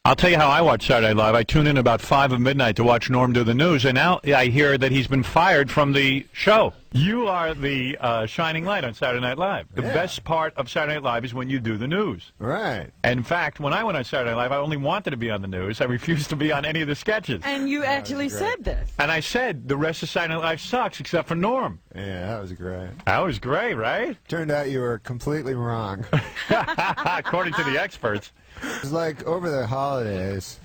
I'll tell you how I watch Saturday Night Live. I tune in about 5 of midnight to watch Norm do the news, and now I hear that he's been fired from the show. You are the shining light on Saturday Night Live. The best part of Saturday Night Live is when you do the news. Right. And in fact, when I went on Saturday Night Live, I only wanted to be on the news. I refused to be on any of the sketches. And you actually said this. And I said, the rest of Saturday Night Live sucks except for Norm. Yeah, that was great. That was great, right? Turned out you were completely wrong. According to the experts. It was like over the holidays,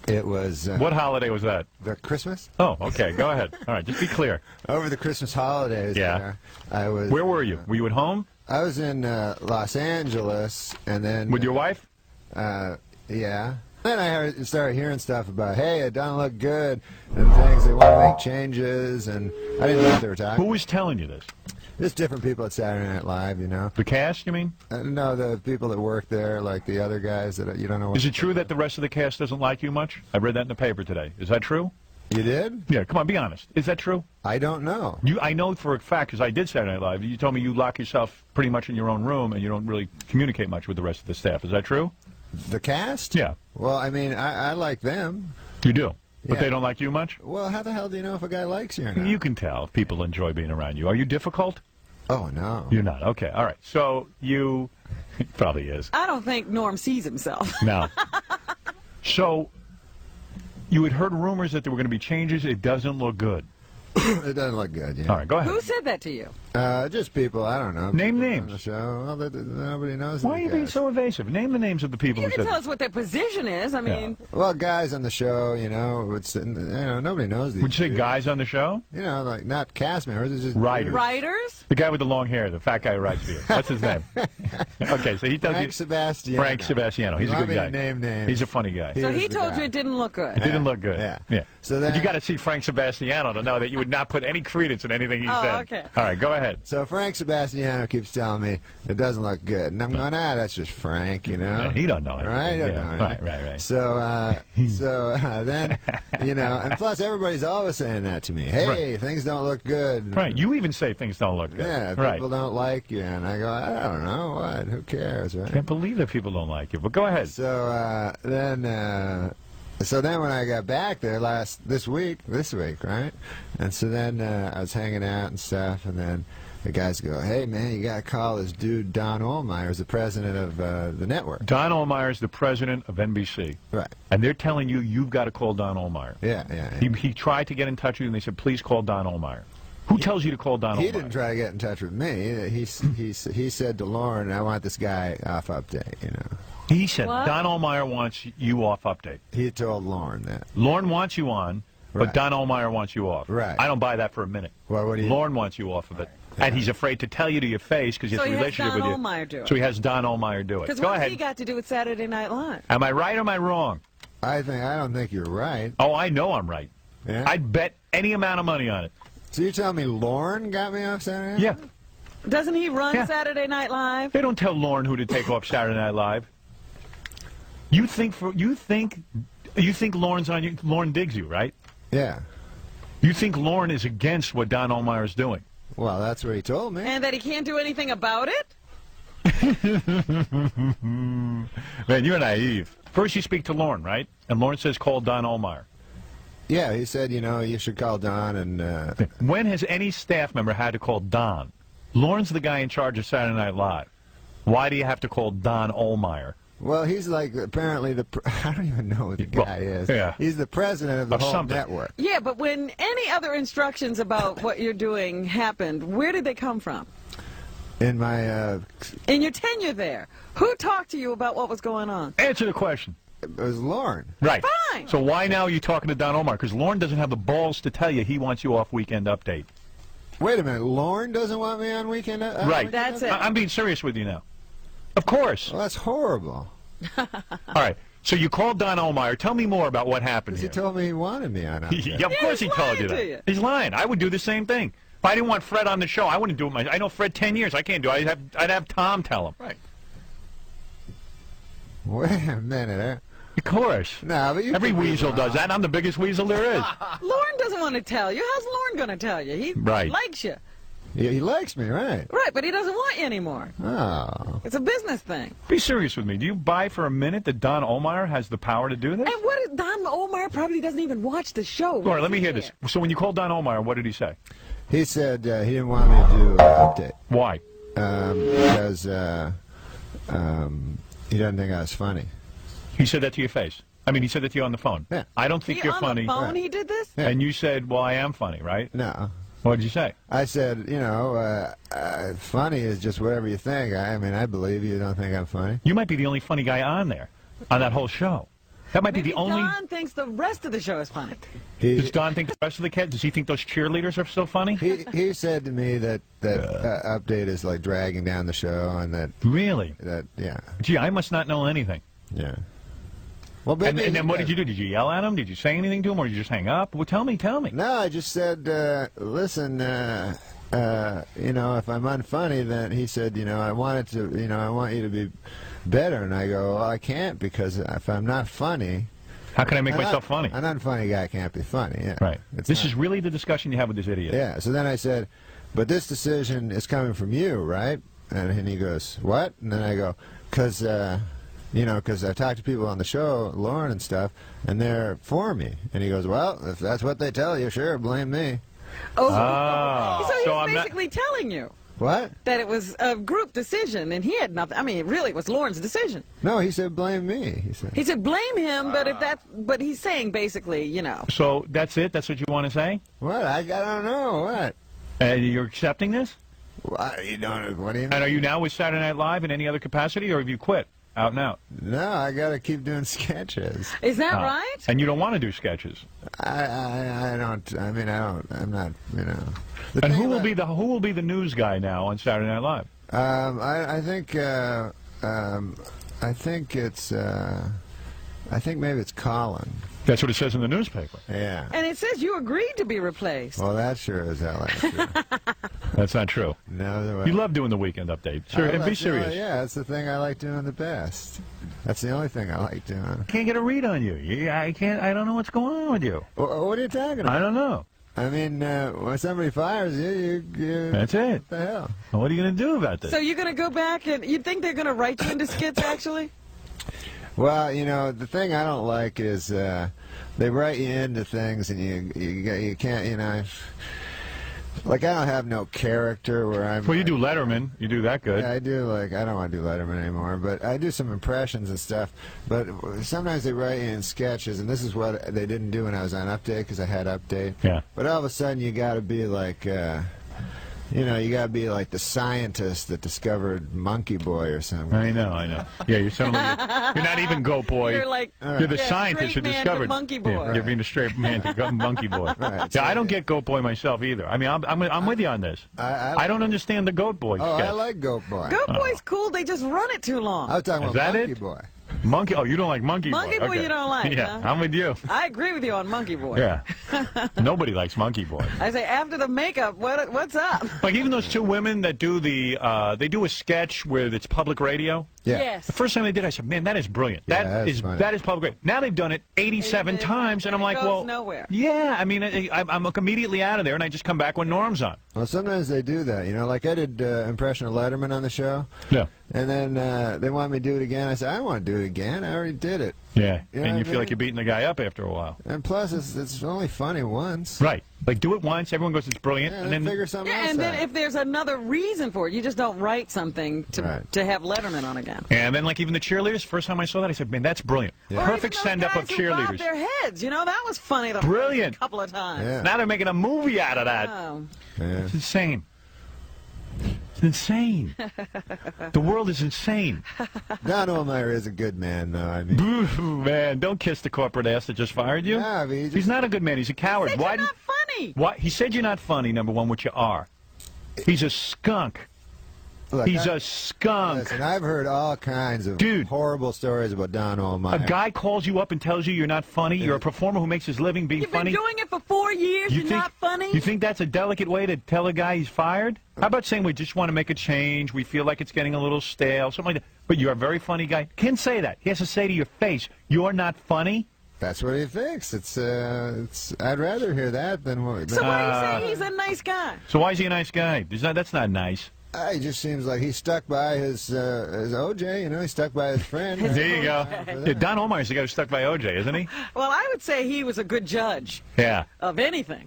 it was... What holiday was that? The Christmas? Oh, okay. Go ahead. All right, just be clear. Over the Christmas holidays, I was... Where were you? Were you at home? I was in Los Angeles, and then... With your wife? Yeah. Then I started hearing stuff about, hey, it doesn't look good, and things, they want to make changes, and I didn't know what they were talking. Who was telling you this? Just different people at Saturday Night Live, you know. The cast, you mean? No, the people that work there, like the other guys that you don't know. Is it true that the rest of the cast doesn't like you much? I read that in the paper today. Is that true? You did? Yeah, come on, be honest. Is that true? I don't know. I know for a fact, because I did Saturday Night Live, you told me you lock yourself pretty much in your own room and you don't really communicate much with the rest of the staff. Is that true? The cast? Yeah. Well, I mean, I like them. You do? But Yeah. they don't like you much? Well, how the hell do you know if a guy likes you or not? You can tell if people enjoy being around you. Are you difficult? Oh, no. You're not. Okay, all right. So you... He probably is. I don't think Norm sees himself. No. So you had heard rumors that there were going to be changes. It doesn't look good. It doesn't look good, yeah. All right, go ahead. Who said that to you? Just people, I don't know. Name people names. On the show. Well, nobody knows. Why are you being so evasive? Name the names of the people You who can said tell that. us what their position is. I mean, Well, guys on the show, you know, nobody knows these. Would you say people. guys on the show? You know, like not cast members, it's just Writers. writers? The guy with the long hair, the fat guy who writes for you. What's his name? Okay, so he does Frank Sebastiano. Frank Sebastiano. He's You a want good me guy. to name names? He's a funny guy. So is he the told guy. you it didn't look good. It didn't look good. Yeah. So But then, you got to see Frank Sebastiano to know that you would not put any credence in anything he said. okay. All right, go ahead. So Frank Sebastiano keeps telling me it doesn't look good, and I'm going, that's just Frank, you know. Yeah, he don't know anything. Right? He don't Yeah, know right, anything. right. So then, you know, and plus everybody's always saying that to me. Hey, things don't look good. Right, you even say things don't look good. Yeah, right. people don't like you, and I go, I don't know, what? Who cares, right? Can't believe that people don't like you. But go ahead. So then when I got back there this week, right? And so then I was hanging out and stuff, and then the guys go, hey, man, you got to call this dude Don Ohlmeyer, who's the president of the network. Don Ohlmeyer is the president of NBC. Right. And they're telling you you've got to call Don Ohlmeyer. Yeah. He tried to get in touch with you, and they said, please call Don Ohlmeyer. Who tells you to call Don Ohlmeyer? He didn't try to get in touch with me. He said to Lauren, I want this guy off update, you know. He said What? Don Ohlmeyer wants you off update. He told Lauren that. Lauren wants you on, but Right. Don Ohlmeyer wants you off. Right. I don't buy that for a minute. Well, what do you... Lauren wants you off of it. And he's afraid to tell you to your face because he has So a he has relationship Don with you. Ohlmeyer do it. So he has Don Ohlmeyer do it. Because Go what's ahead. he got to do with Saturday Night Live? Am I right or am I wrong? I don't think you're right. Oh, I know I'm right. Yeah? I'd bet any amount of money on it. So you're telling me Lauren got me off Saturday Night? Yeah. Doesn't he run Yeah. Saturday Night Live? They don't tell Lauren who to take off Saturday Night Live. You think Lauren's on you? Lauren digs you, right? Yeah. You think Lauren is against what Don Ohlmeyer is doing? Well, that's what he told me. And that he can't do anything about it? Man, you're naive. First you speak to Lauren, right? And Lauren says call Don Ohlmeyer. Yeah, he said, you know, you should call Don and... When has any staff member had to call Don? Lauren's the guy in charge of Saturday Night Live. Why do you have to call Don Ohlmeyer? Well, he's like apparently I don't even know what the guy is. Yeah. He's the president of the whole something. network. Yeah, but when any other instructions about what you're doing happened, where did they come from? In my... In your tenure there, who talked to you about what was going on? Answer the question. it was Lauren. Right. Fine. So why now are you talking to Don Ohlmeyer? Because Lauren doesn't have the balls to tell you he wants you off Weekend Update. Wait a minute, Lauren doesn't want me on Weekend Right. That's it. I'm being serious with you now. Of course. Well, that's horrible. All right. So you called Don Ohlmeyer. Tell me more about what happened He here. told me he wanted me on Update. Yeah, of course he he's told you lying to that. you. He's lying. I would do the same thing. If I didn't want Fred on the show, I wouldn't do it myself. I know Fred 10 years. I can't do it. I'd have Tom tell him. Right. Wait a minute. Of course. No, but you Every could be weasel wrong. does that. I'm the biggest weasel there is. Lauren doesn't want to tell you. How's Lauren going to tell you? He Right. likes you. He likes me, right? Right, but he doesn't want you anymore. Oh. It's a business thing. Be serious with me. Do you buy for a minute that Don Omar has the power to do this? And what is Don Omar probably doesn't even watch the show. All right, let me hear this. So when you called Don Omar, what did he say? He said he didn't want me to do an update. Why? Because he doesn't think I was funny. He said that to your face. I mean, he said that to you on the phone. Yeah. I don't think you're funny. On the phone he did this? Yeah. And you said, well, I am funny, right? No. What did you say? I said, funny is just whatever you think. I mean, I believe you don't think I'm funny. You might be the only funny guy on there, on that whole show. That might Maybe be the only... Don thinks the rest of the show is funny. Does Don think the rest of the kids, does he think those cheerleaders are still funny? He said to me that update is like dragging down the show, and Really? yeah. Gee, I must not know anything. Yeah. Well, And then what did you do? Did you yell at him? Did you say anything to him, or did you just hang up? Well, tell me. No, I just said, listen, if I'm unfunny, then he said, I want you to be better. And I go, well, I can't, because if I'm not funny... How can I make myself funny? An unfunny guy can't be funny, yeah. Right. This is really the discussion you have with this idiot. Yeah, so then I said, but this decision is coming from you, right? And he goes, what? And then I go, because I talked to people on the show, Lauren and stuff, and they're for me. And he goes, well, if that's what they tell you, sure, blame me. Oh, so he's I'm basically telling you What? that it was a group decision, and he had nothing. I mean, really, it was Lauren's decision. No, he said blame me. He said blame him, but he's saying basically, So that's it? That's what you want to say? What? I don't know. What? And you're accepting this? What? You don't. What do you mean? And are you now with Saturday Night Live in any other capacity, or have you quit? Out and out. No, I got to keep doing sketches. Is that right? And you don't want to do sketches. I don't. I mean, I don't. I'm not. The And thing who will about- be the news guy now on Saturday Night Live? I think maybe it's Colin. That's what it says in the newspaper. Yeah. And it says you agreed to be replaced. Well, that sure is hell ain't true. That's not true. No, You love doing the weekend update. Sure, and be serious. Yeah, that's the thing I like doing the best. That's the only thing I like doing. Can't get a read on you. I can't. I don't know what's going on with you. What are you talking about? I don't know. I mean, when somebody fires you, That's it. What the hell? Well, what are you going to do about this? So you're going to go back and you think they're going to write you into skits, actually? Well, the thing I don't like is they write you into things, and you can't, like I don't have no character where I'm. Well, you do Letterman. You do that good. Yeah, I do. Like I don't want to do Letterman anymore, but I do some impressions and stuff. But sometimes they write you in sketches, and this is what they didn't do when I was on Update, because I had Update. Yeah. But all of a sudden, you got to be like. You gotta be like the scientist that discovered Monkey Boy or something. I know. Yeah, you're suddenly you're not even Goat Boy. You're like You're the scientist who straight man to discovered Monkey Boy. Yeah, you're being a straight man to Monkey Boy. Right, Yeah, I don't get Goat Boy myself either. I mean, I'm with you on this. I don't understand the Goat Boy Oh, sketch. I like Goat Boy. Goat Boy's cool. They just run it too long. I was talking Is about that Monkey it? Boy. Monkey? Oh, you don't like Monkey Boy. Monkey Boy Okay. you don't like, Yeah, huh? I'm with you. I agree with you on Monkey Boy. Yeah. Nobody likes Monkey Boy. I say after the makeup, what's up? Like even those two women that do they do a sketch where it's public radio. Yeah. Yes. The first time they did, I said, "Man, that is brilliant. Yeah, that that's funny. that is public radio." Now they've done it 87 times, and I'm it like, goes "Well, nowhere. yeah." I mean, I'm immediately out of there, and I just come back when Norm's on. Well, sometimes they do that. Like I did impression of Letterman on the show. Yeah. And then they want me to do it again. I said, I don't want to do it again. I already did it. Yeah. You know And what you I feel like mean? you're beating the guy up after a while. And plus, it's only funny once. Right. Like do it once, everyone goes, "It's brilliant," Yeah, and then figure something else And then out. if there's another reason for it, you just don't write something to have Letterman on again. and then like even the cheerleaders. First time I saw that, I said, "Man, that's brilliant. Yeah. Or Perfect even those send up of guys who bobbed cheerleaders." their heads, that was funny. Brilliant. A couple of times. Yeah. Now they're making a movie out of that. Oh. Yeah. It's insane. It's insane. The world is insane. Don Ohlmeyer is a good man, though. I mean, Boo, man, don't kiss the corporate ass that just fired you. Yeah, but He's not a good man. He's a coward. Said Why? you're not funny. Why? He said you're not funny, number one, which you are. He's a skunk. look, He's a skunk. Listen, I've heard all kinds of Dude. horrible stories about Don Ohlmeyer. A guy calls you up and tells you you're not funny. You're a performer who makes his living being You've funny. been doing it for 4 years. You You're think, not funny. You think that's a delicate way to tell a guy he's fired? How about saying we just want to make a change, we feel like it's getting a little stale, something like that. But you're a very funny guy. Can't say that. He has to say to your face, "You're not funny." That's what he thinks. I'd rather hear that than what. So why do you say he's a nice guy? So why is he a nice guy? That's not nice. He just seems like he's stuck by his OJ. You know, he's stuck by his friend. There you go. Yeah, Don Omar's the guy who's stuck by OJ, isn't he? Well, I would say he was a good judge Yeah. of anything.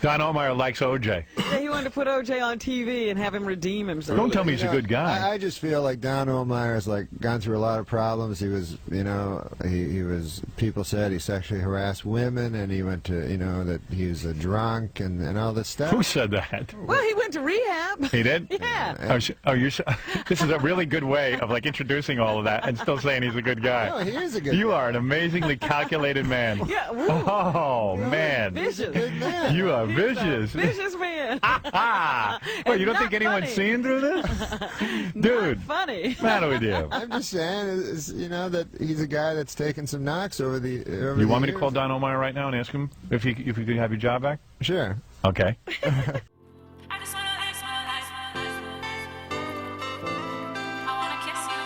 Don Omar likes OJ. Yeah, he wanted to put OJ on TV and have him redeem himself. Don't tell me he's a good guy. I just feel like Don Omar has gone through a lot of problems. He was, he was. People said he sexually harassed women, and he went to, that he was a drunk and all this stuff. Who said that? Well, he went to rehab. He did? Yeah. This is a really good way of introducing all of that and still saying he's a good guy. No, he is a good guy. You are an amazingly calculated man. Yeah. Woo. Oh, man. Vicious. Good man. You are vicious. Vicious man. Well, you don't think not anyone's funny. seeing through this? Dude, Not funny. what's the matter with you? I'm just saying, that he's a guy that's taken some knocks over the. You want me to call Don Omar right now and ask him if he could have your job back? Sure. Okay. I just wanna live my life. I wanna kiss you,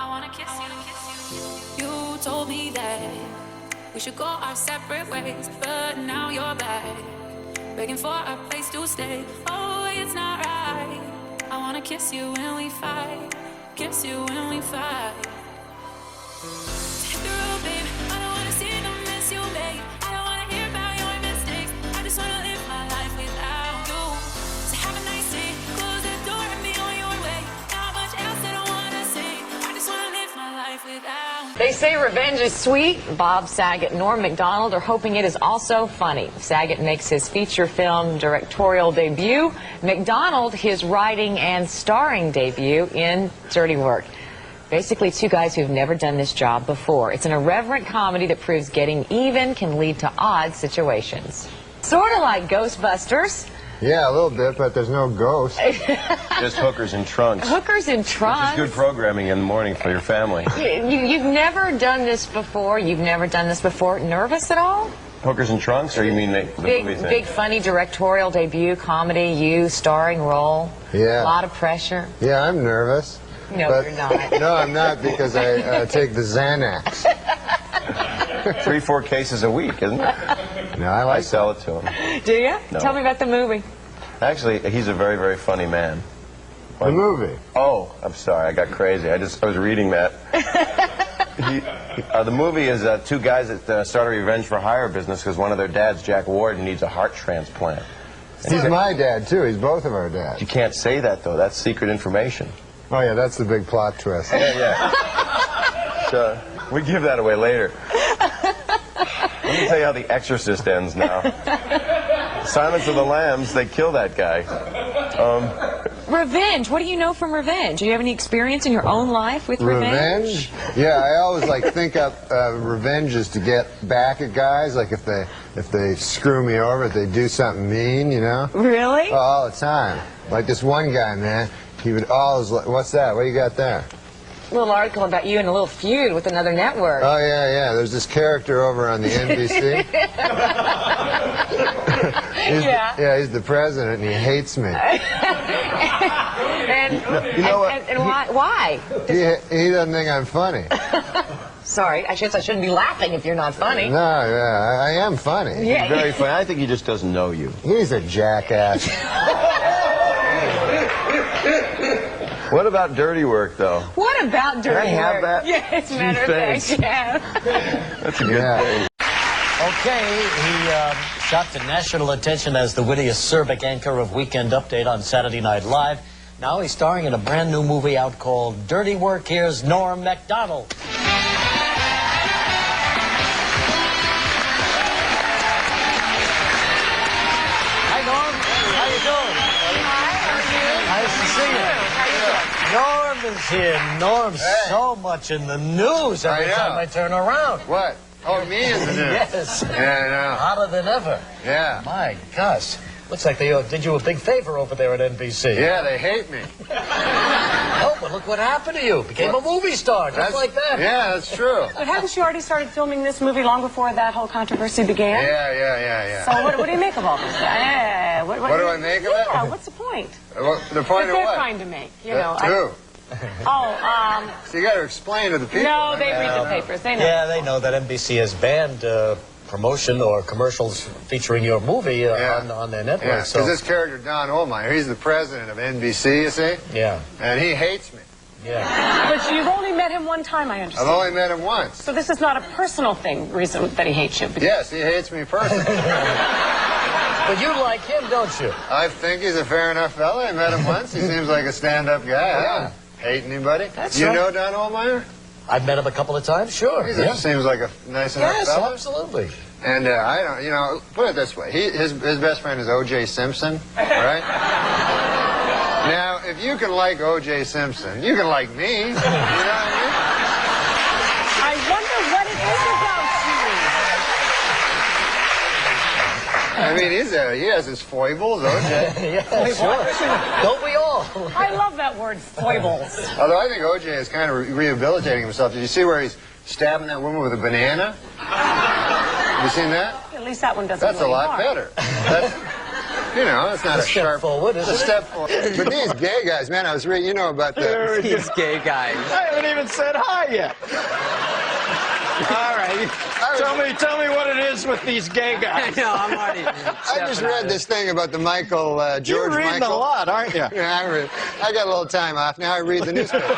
I wanna kiss you. You told me that we should go our separate ways, but now you're back, begging for a place to stay. Oh, it's not right. I wanna kiss you when we fight, kiss you when we fight. Hit the road, babe. I don't wanna see the mess you make. I don't wanna hear about your mistakes. I just wanna live my life without you. So have a nice day. Close the door and be on your way. Not much else that I wanna say. I just wanna live my life without you. They say revenge is sweet. Bob Saget and Norm Macdonald are hoping it is also funny. Saget makes his feature film directorial debut. Macdonald his writing and starring debut in Dirty Work. Basically, two guys who've never done this job before. It's an irreverent comedy that proves getting even can lead to odd situations. Sort of like Ghostbusters. Yeah, a little bit, but there's no ghost. Just hookers and trunks. Hookers and trunks. Good programming in the morning for your family. You've never done this before. You've never done this before. Nervous at all? Hookers and trunks, or you mean the movie thing? Big funny directorial debut, comedy, you starring role. Yeah. A lot of pressure. Yeah, I'm nervous. No, but, you're not. No, I'm not, because I take the Xanax. 3-4 cases a week, isn't it? No, I I like sell it to him. Do you? No. Tell me about the movie. Actually, he's a very, very funny man. the movie. Oh, I'm sorry, I got crazy. I was reading that. The movie is two guys that start a revenge for hire business because one of their dads, Jack Warden, needs a heart transplant. He's my dad, too. He's both of our dads. You can't say that, though. That's secret information. Oh, yeah, that's the big plot twist. Yeah. So, we give that away later. Let me tell you how The Exorcist ends now. Silence of the Lambs, they kill that guy. Revenge. What do you know from revenge? Do you have any experience in your own life with revenge? Yeah, I always think up revenges to get back at guys. Like if they screw me over, if they do something mean, Really? Oh, all the time. Like this one guy, man. He would always what's that? What you got there? A little article about you in a little feud with another network. Oh yeah. There's this character over on the NBC. He's the president, and he hates me. And You know what? And why? He doesn't think I'm funny. Sorry, I shouldn't be laughing if you're not funny. No, yeah, I am funny. Yeah. Very funny. I think he just doesn't know you. He's a jackass. What about Dirty Work, though? What about Dirty Can I have Work? that? Yes, matter of Thanks. fact, yeah. That's a good Yeah. thing. Okay, he shot to national attention as the wittiest Cervic anchor of Weekend Update on Saturday Night Live. Now he's starring in a brand new movie out called Dirty Work. Here's Norm Macdonald. Hi, Norm. How you doing? Nice to see you. Norm is here. Norm's so much in the news every I know. time I turn around. What? Oh, me in the news. Yes. Yeah, Hotter than ever. I know. Yeah. My gosh. Looks like they did you a big favor over there at NBC. Yeah, they hate me. Oh, but look what happened to you. Became a movie star, just like that. Yeah, that's true. But hadn't you already started filming this movie long before that whole controversy began? Yeah. So what do you make of all this? What do I make of it? Yeah, what's the point? Well, the point That of they're what? trying to make, Who? Oh, So you got to explain to the people. no, they read the papers. They know. Yeah, they know that NBC has banned promotion or commercials featuring your movie on their network. Yeah, because so this character, Don Ohlmeyer, he's the president of NBC, you see? yeah, And he hates me. yeah. But you've only met him one time, I I've understand. only met him once. So this is not a personal reason that he hates you. Yes, he hates me personally. But you like him, don't you? I think he's a fair enough fella. I met him once. He seems like a stand-up guy. I don't hate anybody. That's you right. know Don Ohlmeyer? I've met him a couple of times, sure. He seems like a nice enough Yes, fella. absolutely. And I don't, you know, put it this way. His best friend is O.J. Simpson, right? Now, if you can like O.J. Simpson, you can like me. You know what I I wonder what it is about mean? I mean, he has his foibles, O.J. Yeah, sure. Don't we all? you. I love that word, foibles. Although I think O.J. is kind of rehabilitating himself. Did you see where he's stabbing that woman with a banana? Have you seen that? At least that one doesn't That's a really lot harm. better. That's, you know, it's not a step sharp forward, It's isn't a it? step forward. But these gay guys, man, I was reading, you know about the... These gay guys. I haven't even said hi yet. All right. Tell me what it is with these gay I guys. know, I'm already. I just read this thing about the George You're reading Michael. a lot, aren't you? Yeah, I got a little time off. Now I read the newspaper.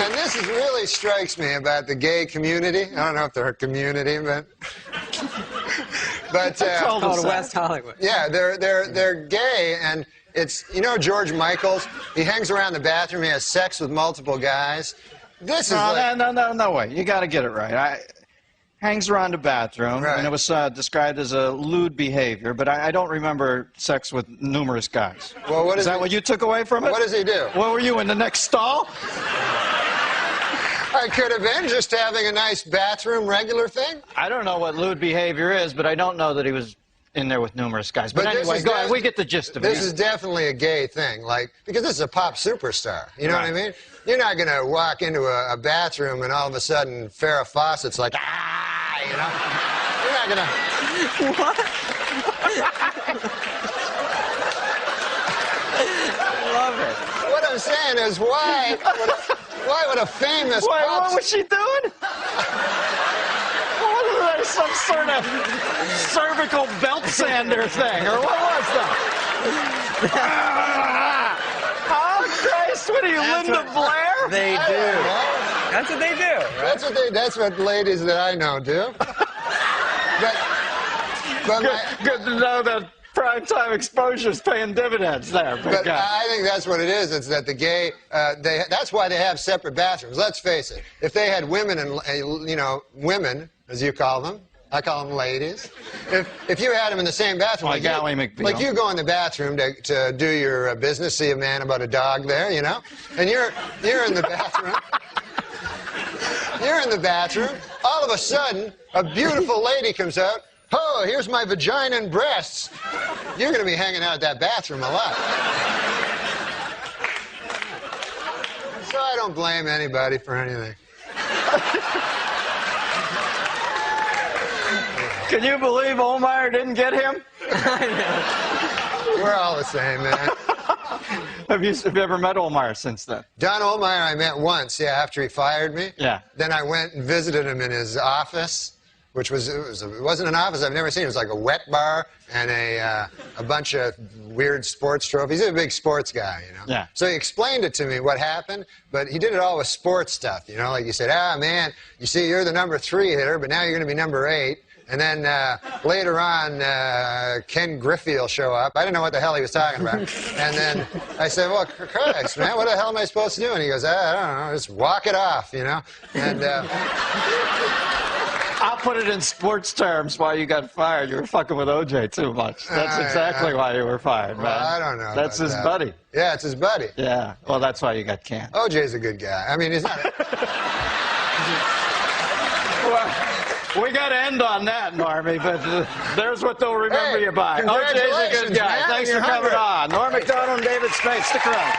And this is really strikes me about the gay community. I don't know if they're a community, but Called West Hollywood. yeah, they're gay, and it's, you know, George Michaels. He hangs around the bathroom. He has sex with multiple guys. This is like, No way. You got to get it right. Hangs around the bathroom, Right. and it was described as a lewd behavior, but I don't remember sex with numerous guys. well, what Is that what you took away from it? What does he do? What were you, in the next stall? I could have been just having a nice bathroom regular thing. I don't know what lewd behavior is, but I don't know that he was in there with numerous guys. But But this anyway, is go ahead. def- We get the gist of it. This is definitely a gay thing, like, because this is a pop superstar. You know what I Right. mean? You're not going to walk into a bathroom and all of a sudden Farrah Fawcett's like, ah, you know? You're not going to... I love it. What I'm saying is, why would a famous Wait, pop... what was she doing? What was that, some sort of cervical belt sander thing, or what was that? Oh, Christ, what are you, Linda Blair? They I do. don't know. That's what they do. That's what ladies that I know do. But Good to know that primetime exposure's paying dividends there, big But guy. I think that's what it is. It's that the gay, that's why they have separate bathrooms. Let's face it. If they had women and, you know, women, as you call them, I call them ladies. If you had them in the same bathroom, Like Ally McBeal. like you go in the bathroom to do your business, see a man about a dog there, you know, and you're in the bathroom. You're in the bathroom. All of a sudden, a beautiful lady comes out. Oh, here's my vagina and breasts. You're going to be hanging out at that bathroom a lot. So I don't blame anybody for anything. Can you believe Ohlmeyer didn't get him? We're all the same, man. Have you ever met Ohlmeyer since then? Don Ohlmeyer I met once, yeah, after he fired me. Yeah. Then I went and visited him in his office, which it wasn't an office I've never seen. It was like a wet bar and a bunch of weird sports trophies. He's a big sports guy, you know. Yeah. So he explained it to me what happened, but he did it all with sports stuff, you know. Like he said, man, you see, you're the number 3 hitter, but now you're going to be number 8. And then later on, Ken Griffey will show up. I didn't know what the hell he was talking about. And then I said, well, Christ, man, what the hell am I supposed to do? And he goes, I don't know, just walk it off, you know. And I'll put it in sports terms why you got fired. You were fucking with OJ too much. That's exactly why you were fired, man. well, I don't know. That's about his that. buddy. Yeah, it's his buddy. Yeah. Well, that's why you got canned. OJ's a good guy. I mean, he's not. Well, we got to end on that, Normie, but there's what they'll remember Hey, you by. OJ's a congratulations, good guy. man, Thanks for you're coming 100. on. Norm MacDonald and David Spade. Stick around.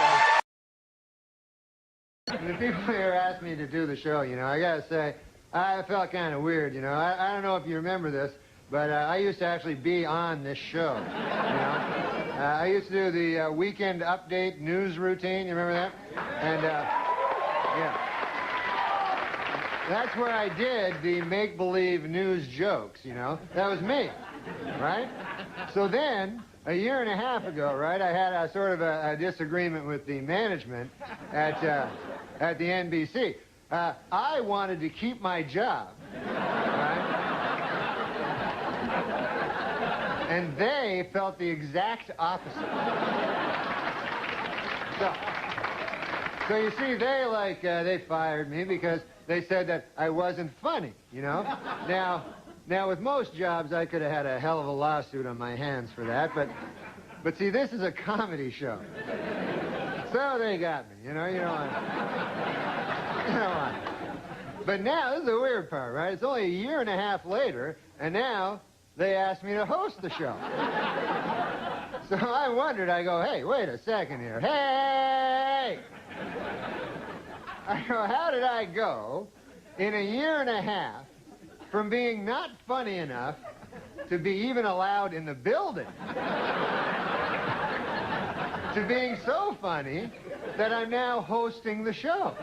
The people here asked me to do the show, you know, I gotta say, I felt kind of weird, you know. I don't know if you remember this, but I used to actually be on this show. You know? I used to do the weekend update news routine. You remember that? And yeah. That's where I did the make-believe news jokes, you know? That was me, right? So then, a year and a half ago, right, I had a sort of a disagreement with the management at the NBC. I wanted to keep my job, right? And they felt the exact opposite. So you see, they fired me because they said that I wasn't funny, you know? Now, with most jobs, I could have had a hell of a lawsuit on my hands for that, but see, this is a comedy show. So they got me, you know what? But now, this is the weird part, right? It's only a year and a half later, and now they asked me to host the show. So I wondered, I go, hey, wait a second here. Hey! I go, how did I go in a year and a half from being not funny enough to be even allowed in the building to being so funny that I'm now hosting the show?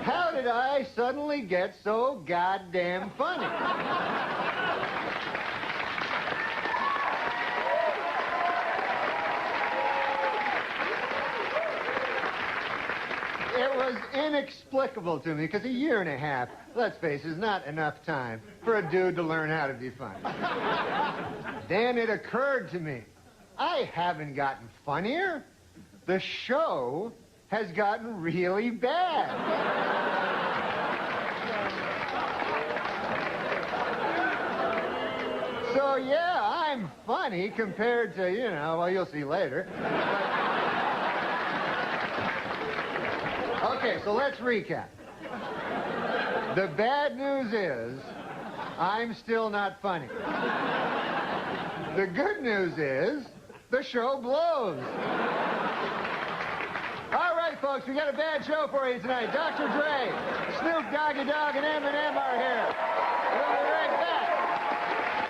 How did I suddenly get so goddamn funny? It was inexplicable to me, because a year and a half, let's face it, is not enough time for a dude to learn how to be funny. Then it occurred to me, I haven't gotten funnier. The show has gotten really bad. So yeah, I'm funny compared to, well, you'll see later. Okay, so let's recap. The bad news is, I'm still not funny. The good news is, the show blows. All right, folks, we got a bad show for you tonight. Dr. Dre, Snoop Doggy Dogg, and Eminem are here.